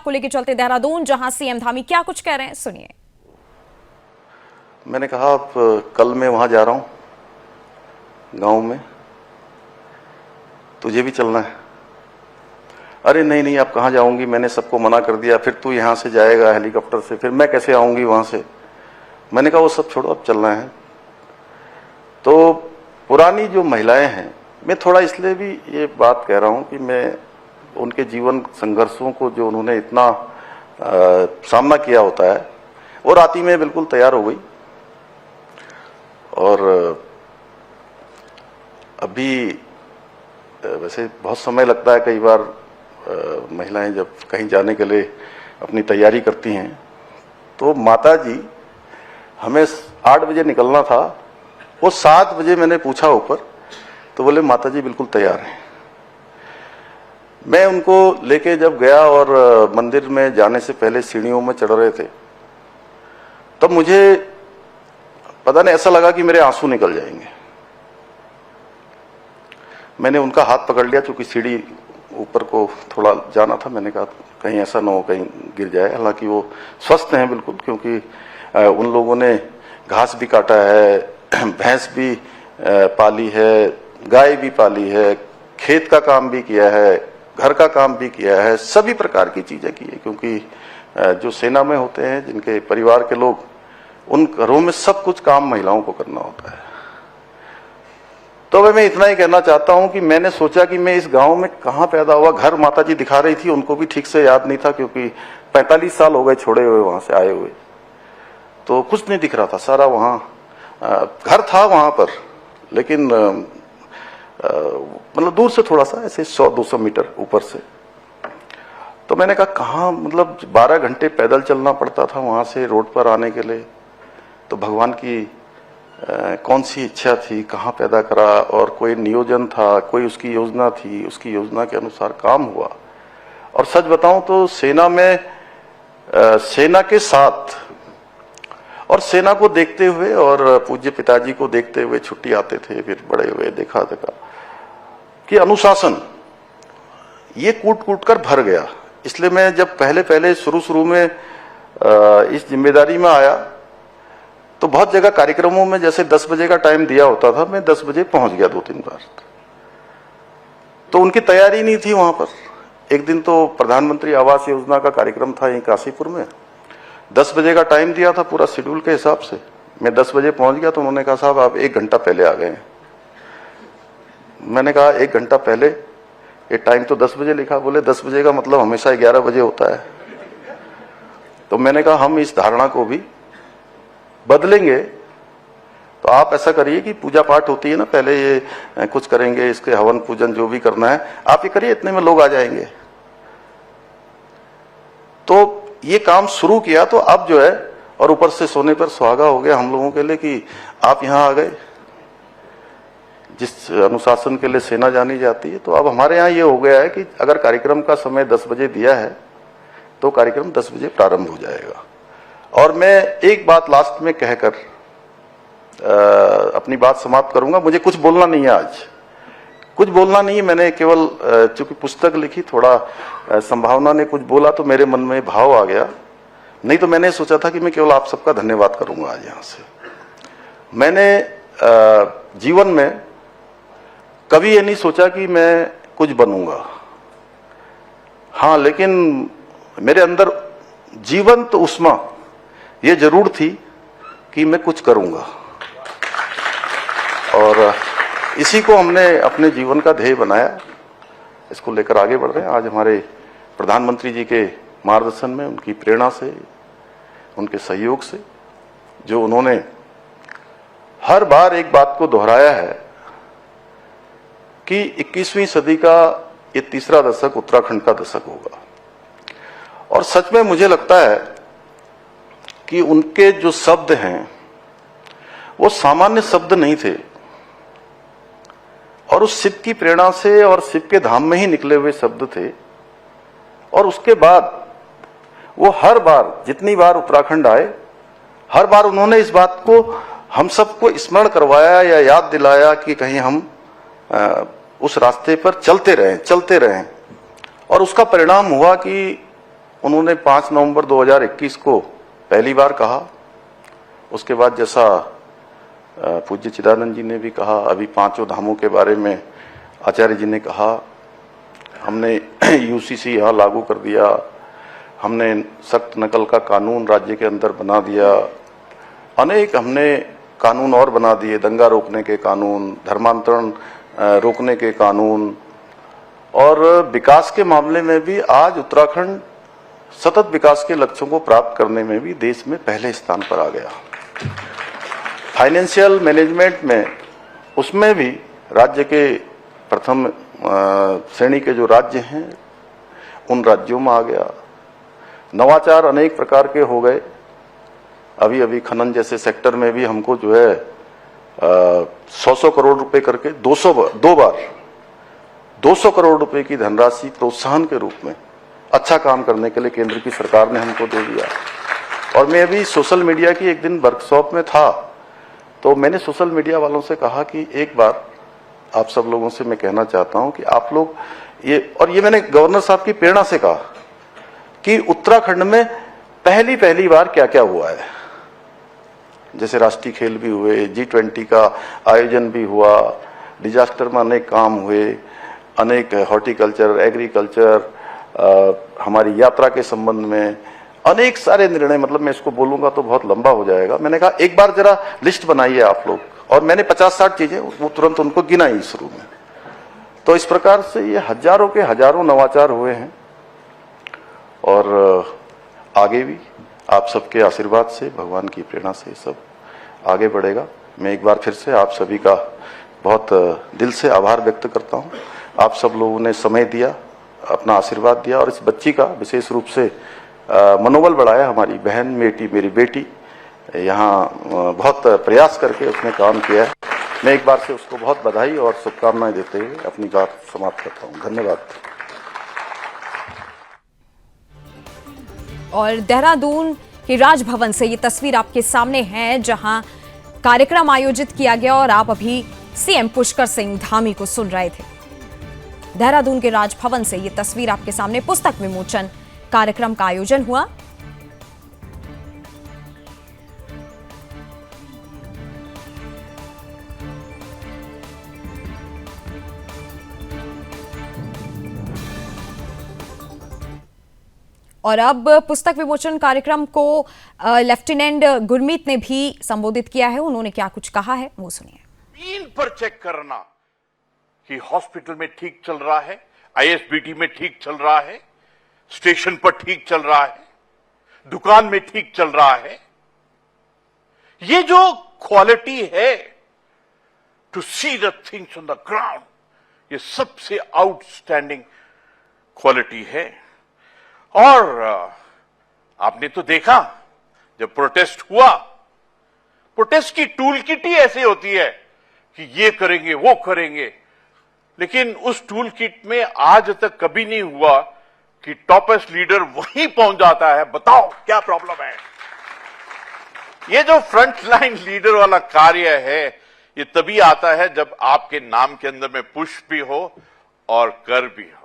आपको लेके चलते देहरादून, जहां सीएम धामी क्या कुछ कह रहे हैं, सुनिए। मैंने कहा अब कल मैं वहां जा रहा हूं गांव में, तुझे भी चलना है। अरे नहीं नहीं, आप कहाँ जाऊंगी, मैंने सबको मना कर दिया, फिर तू यहां से जाएगा हेलीकॉप्टर से, फिर मैं कैसे आऊंगी वहां से। मैंने कहा वो सब छोड़ो, अब चलना है। तो पुरानी जो महिलाएं हैं, मैं थोड़ा इसलिए भी ये बात कह रहा हूं कि मैं उनके जीवन संघर्षों को, जो उन्होंने इतना सामना किया होता है, वो राती में बिल्कुल तैयार हो गई। और अभी वैसे बहुत समय लगता है कई बार, महिलाएं जब कहीं जाने के लिए अपनी तैयारी करती हैं, तो माता जी हमें 8 बजे निकलना था, वो 7 बजे मैंने पूछा ऊपर, तो बोले माता जी बिल्कुल तैयार हैं। मैं उनको लेके जब गया और मंदिर में जाने से पहले सीढ़ियों में चढ़ रहे थे, तब मुझे पता नहीं ऐसा लगा कि मेरे आंसू निकल जाएंगे। मैंने उनका हाथ पकड़ लिया, चूंकि सीढ़ी ऊपर को थोड़ा जाना था। मैंने कहा कहीं ऐसा ना हो कहीं गिर जाए। हालांकि वो स्वस्थ हैं बिल्कुल, क्योंकि उन लोगों ने घास भी काटा है, भैंस भी पाली है, गाय भी पाली है, खेत का काम भी किया है, घर का काम भी किया है, सभी प्रकार की चीजें की है। क्योंकि जो सेना में होते हैं, जिनके परिवार के लोग, उन घरों में सब कुछ काम महिलाओं को करना होता है। तो मैं इतना ही कहना चाहता हूं कि मैंने सोचा कि मैं इस गांव में कहां पैदा हुआ। घर माता जी दिखा रही थी, उनको भी ठीक से याद नहीं था, क्योंकि 45 साल हो गए छोड़े हुए वहां से आए हुए, तो कुछ नहीं दिख रहा था। सारा वहां घर था वहां पर, लेकिन मतलब दूर से थोड़ा सा, ऐसे 100-200 मीटर ऊपर से। तो मैंने कहा कहाँ, मतलब 12 घंटे पैदल चलना पड़ता था वहां से रोड पर आने के लिए। तो भगवान की कौन सी इच्छा थी, कहाँ पैदा करा, और कोई नियोजन था, कोई उसकी योजना थी, उसकी योजना के अनुसार काम हुआ। और सच बताऊं तो सेना में, सेना के साथ और सेना को देखते हुए और पूज्य पिताजी को देखते हुए छुट्टी आते थे, फिर बड़े हुए देखा कि अनुशासन ये कूट कूट कर भर गया। इसलिए मैं जब पहले शुरू में इस जिम्मेदारी में आया, तो बहुत जगह कार्यक्रमों में जैसे 10 बजे का टाइम दिया होता था, मैं 10 बजे पहुंच गया 2-3 बार। तो उनकी तैयारी नहीं थी वहां पर। एक दिन तो प्रधानमंत्री आवास योजना का कार्यक्रम था यहीं काशीपुर में, 10 बजे का टाइम दिया था पूरा शेड्यूल के हिसाब से। मैं 10 बजे पहुंच गया, तो उन्होंने कहा साहब आप 1 घंटा पहले आ गए हैं। मैंने कहा 1 घंटा पहले, ये टाइम तो 10 बजे लिखा। बोले 10 बजे का मतलब हमेशा 11 बजे होता है। तो मैंने कहा हम इस धारणा को भी बदलेंगे। तो आप ऐसा करिए कि पूजा पाठ होती है ना, पहले ये कुछ करेंगे, इसके हवन पूजन जो भी करना है आप ये करिए, इतने में लोग आ जाएंगे। तो ये काम शुरू किया। तो अब जो है, और ऊपर से सोने पर सुहागा हो गया हम लोगों के लिए कि आप यहां आ गए। जिस अनुशासन के लिए सेना जानी जाती है, तो अब हमारे यहाँ ये हो गया है कि अगर कार्यक्रम का समय 10 बजे दिया है, तो कार्यक्रम 10 बजे प्रारंभ हो जाएगा। और मैं एक बात लास्ट में कहकर अपनी बात समाप्त करूंगा। मुझे कुछ बोलना नहीं है आज, कुछ बोलना नहीं है। मैंने केवल चूंकि पुस्तक लिखी, थोड़ा संभावना ने कुछ बोला तो मेरे मन में भाव आ गया। नहीं तो मैंने सोचा था कि मैं केवल आप सबका धन्यवाद करूंगा आज यहां से। मैंने जीवन में कभी ये नहीं सोचा कि मैं कुछ बनूंगा। हाँ, लेकिन मेरे अंदर जीवंत उष्मा ये जरूर थी कि मैं कुछ करूंगा, और इसी को हमने अपने जीवन का ध्येय बनाया। इसको लेकर आगे बढ़ रहे हैं। आज हमारे प्रधानमंत्री जी के मार्गदर्शन में, उनकी प्रेरणा से, उनके सहयोग से, जो उन्होंने हर बार एक बात को दोहराया है कि 21वीं सदी का ये तीसरा दशक उत्तराखंड का दशक होगा। और सच में मुझे लगता है कि उनके जो शब्द हैं वो सामान्य शब्द नहीं थे, और उस शिव की प्रेरणा से और शिव के धाम में ही निकले हुए शब्द थे। और उसके बाद वो हर बार, जितनी बार उत्तराखंड आए, हर बार उन्होंने इस बात को हम सबको स्मरण करवाया या याद दिलाया कि कहीं हम उस रास्ते पर चलते रहें। और उसका परिणाम हुआ कि उन्होंने 5 नवंबर 2021 को पहली बार कहा। उसके बाद जैसा पूज्य चिदानंद जी ने भी कहा, अभी 5 धामों के बारे में आचार्य जी ने कहा, हमने यूसीसी यहाँ लागू कर दिया, हमने सख्त नकल का कानून राज्य के अंदर बना दिया, अनेक हमने कानून और बना दिए, दंगा रोकने के कानून, धर्मांतरण रोकने के कानून, और विकास के मामले में भी आज उत्तराखंड सतत विकास के लक्ष्यों को प्राप्त करने में भी देश में पहले स्थान पर आ गया। फाइनेंशियल मैनेजमेंट में उसमें भी राज्य के प्रथम श्रेणी के जो राज्य हैं उन राज्यों में आ गया। नवाचार अनेक प्रकार के हो गए। अभी अभी खनन जैसे सेक्टर में भी हमको जो है 100 करोड़ रुपए करके 200 करोड़ रुपए की धनराशि प्रोत्साहन के रूप में अच्छा काम करने के लिए केंद्र की सरकार ने हमको दे दिया। और मैं अभी सोशल मीडिया की एक दिन वर्कशॉप में था, तो मैंने सोशल मीडिया वालों से कहा कि एक बार आप सब लोगों से मैं कहना चाहता हूं कि आप लोग ये मैंने गवर्नर साहब की प्रेरणा से कहा कि उत्तराखंड में पहली बार क्या क्या हुआ है। जैसे राष्ट्रीय खेल भी हुए, G20 का आयोजन भी हुआ, डिजास्टर में अनेक काम हुए, अनेक हॉर्टिकल्चर, एग्रीकल्चर, हमारी यात्रा के संबंध में अनेक सारे निर्णय, मतलब मैं इसको बोलूंगा तो बहुत लंबा हो जाएगा। मैंने कहा एक बार जरा लिस्ट बनाइए आप लोग, और मैंने 50-60 चीजें वो तुरंत उनको गिनाई शुरू में। तो इस प्रकार से ये हजारों के हजारों नवाचार हुए हैं, और आगे भी आप सबके आशीर्वाद से, भगवान की प्रेरणा से सब आगे बढ़ेगा। मैं एक बार फिर से आप सभी का बहुत दिल से आभार व्यक्त करता हूं। आप सब लोगों ने समय दिया, अपना आशीर्वाद दिया, और इस बच्ची का विशेष रूप से मनोबल बढ़ाया। हमारी बहन बेटी, मेरी बेटी यहाँ बहुत प्रयास करके उसने काम किया है। मैं एक बार से उसको बहुत बधाई और शुभकामनाएं देते हुए अपनी बात समाप्त करता हूँ। धन्यवाद। और देहरादून के राजभवन से ये तस्वीर आपके सामने है, जहां कार्यक्रम आयोजित किया गया, और आप अभी सीएम पुष्कर सिंह धामी को सुन रहे थे। देहरादून के राजभवन से ये तस्वीर आपके सामने, पुस्तक विमोचन कार्यक्रम का आयोजन हुआ। और अब पुस्तक विमोचन कार्यक्रम को लेफ्टिनेंट गुरमीत ने भी संबोधित किया है। उन्होंने क्या कुछ कहा है वो सुनिए। मीन पर चेक करना कि हॉस्पिटल में ठीक चल रहा है, आईएसबीटी में ठीक चल रहा है, स्टेशन पर ठीक चल रहा है, दुकान में ठीक चल रहा है। ये जो क्वालिटी है to see the things on the ground, ये सबसे आउटस्टैंडिंग क्वालिटी है। और आपने तो देखा जब प्रोटेस्ट हुआ, प्रोटेस्ट की टूल किट ही ऐसी होती है कि ये करेंगे वो करेंगे, लेकिन उस टूल किट में आज तक कभी नहीं हुआ कि टॉपेस्ट लीडर वहीं पहुंच जाता है, बताओ क्या प्रॉब्लम है। ये जो फ्रंट लाइन लीडर वाला कार्य है, ये तभी आता है जब आपके नाम के अंदर में पुश भी हो और कर भी हो।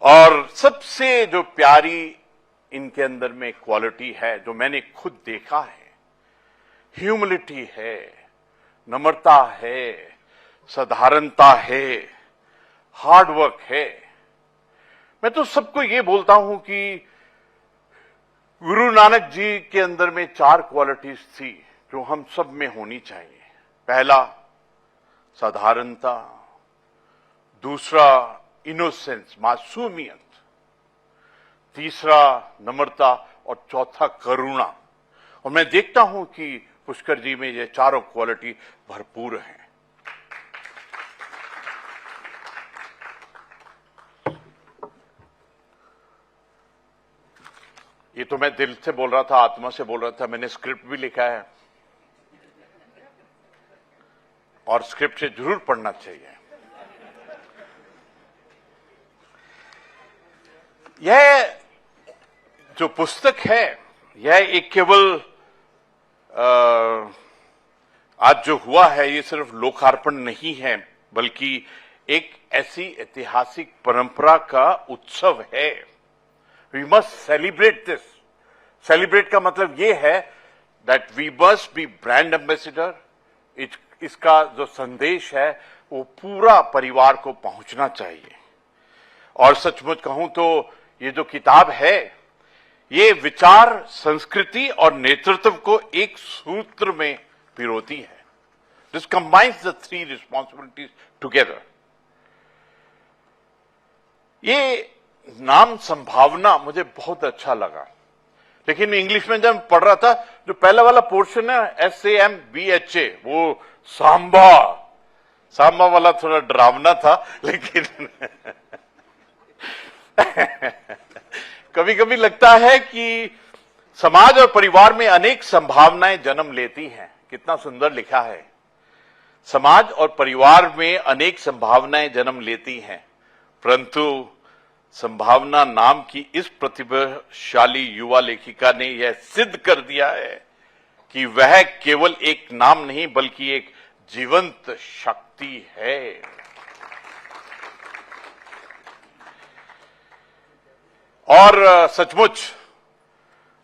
और सबसे जो प्यारी इनके अंदर में क्वालिटी है, जो मैंने खुद देखा है, ह्यूमिलिटी है, नम्रता है, साधारणता है, हार्डवर्क है। मैं तो सबको ये बोलता हूं कि गुरु नानक जी के अंदर में 4 क्वालिटीज थी जो हम सब में होनी चाहिए। पहला साधारणता, दूसरा इनोसेंस, मासूमियत, तीसरा नम्रता, और चौथा करुणा। और मैं देखता हूं कि पुष्कर जी में ये चारों क्वालिटी भरपूर हैं। ये तो मैं दिल से बोल रहा था, आत्मा से बोल रहा था। मैंने स्क्रिप्ट भी लिखा है, और स्क्रिप्ट से जरूर पढ़ना चाहिए। यह जो पुस्तक है, यह एक केवल आज जो हुआ है, ये सिर्फ लोकार्पण नहीं है, बल्कि एक ऐसी ऐतिहासिक परंपरा का उत्सव है we must celebrate this. Celebrate का मतलब यह है that we must be brand ambassador. इसका जो संदेश है वो पूरा परिवार को पहुंचना चाहिए। और सचमुच कहूं तो ये जो किताब है ये विचार, संस्कृति और नेतृत्व को एक सूत्र में पिरोती है। This combines the three responsibilities together. ये नाम संभावना मुझे बहुत अच्छा लगा, लेकिन इंग्लिश में जब पढ़ रहा था जो पहला वाला पोर्शन है SAMBHA, वो सांबा वाला थोड़ा डरावना था, लेकिन कभी कभी लगता है कि समाज और परिवार में अनेक संभावनाएं जन्म लेती हैं। कितना सुंदर लिखा है, समाज और परिवार में अनेक संभावनाएं जन्म लेती हैं, परंतु संभावना नाम की इस प्रतिभाशाली युवा लेखिका ने यह सिद्ध कर दिया है कि वह केवल एक नाम नहीं बल्कि एक जीवंत शक्ति है। और सचमुच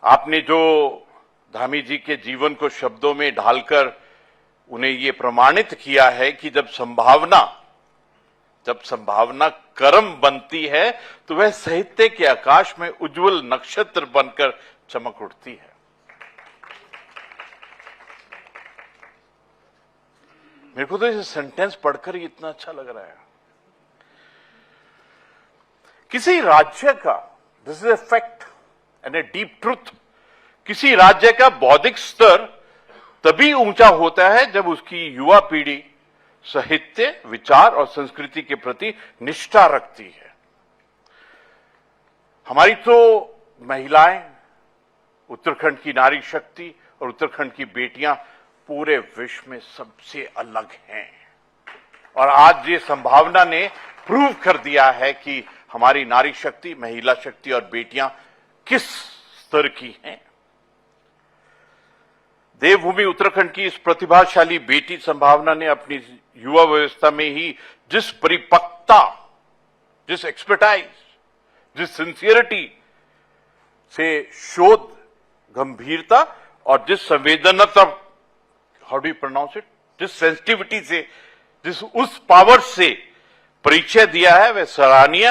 आपने जो धामी जी के जीवन को शब्दों में ढालकर उन्हें ये प्रमाणित किया है कि जब संभावना कर्म बनती है तो वह साहित्य के आकाश में उज्जवल नक्षत्र बनकर चमक उठती है। मेरे को तो ये सेंटेंस पढ़कर ही इतना अच्छा लग रहा है। किसी राज्य का, this is a fact and a deep truth, किसी राज्य का बौद्धिक स्तर तभी ऊंचा होता है जब उसकी युवा पीढ़ी साहित्य, विचार और संस्कृति के प्रति निष्ठा रखती है। हमारी तो महिलाएं, उत्तराखंड की नारी शक्ति और उत्तराखंड की बेटियां पूरे विश्व में सबसे अलग हैं। और आज ये संभावना ने प्रूव कर दिया है कि हमारी नारी शक्ति, महिला शक्ति और बेटियां किस स्तर की हैं। देवभूमि उत्तराखंड की इस प्रतिभाशाली बेटी संभावना ने अपनी युवा व्यवस्था में ही जिस परिपक्वता, जिस एक्सपर्टाइज, जिस सिंसियरिटी से शोध, गंभीरता और जिस संवेदनता, how do you pronounce it, जिस सेंसिटिविटी से, जिस उस पावर से परिचय दिया है, वह सराहनीय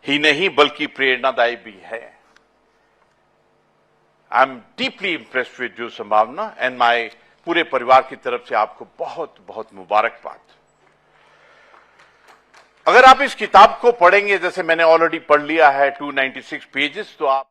ही नहीं बल्कि प्रेरणादायी भी है। I am deeply impressed with you संभावना एंड माय पूरे परिवार की तरफ से आपको बहुत बहुत मुबारकबाद। अगर आप इस किताब को पढ़ेंगे, जैसे मैंने ऑलरेडी पढ़ लिया है 296 पेजेस, तो आप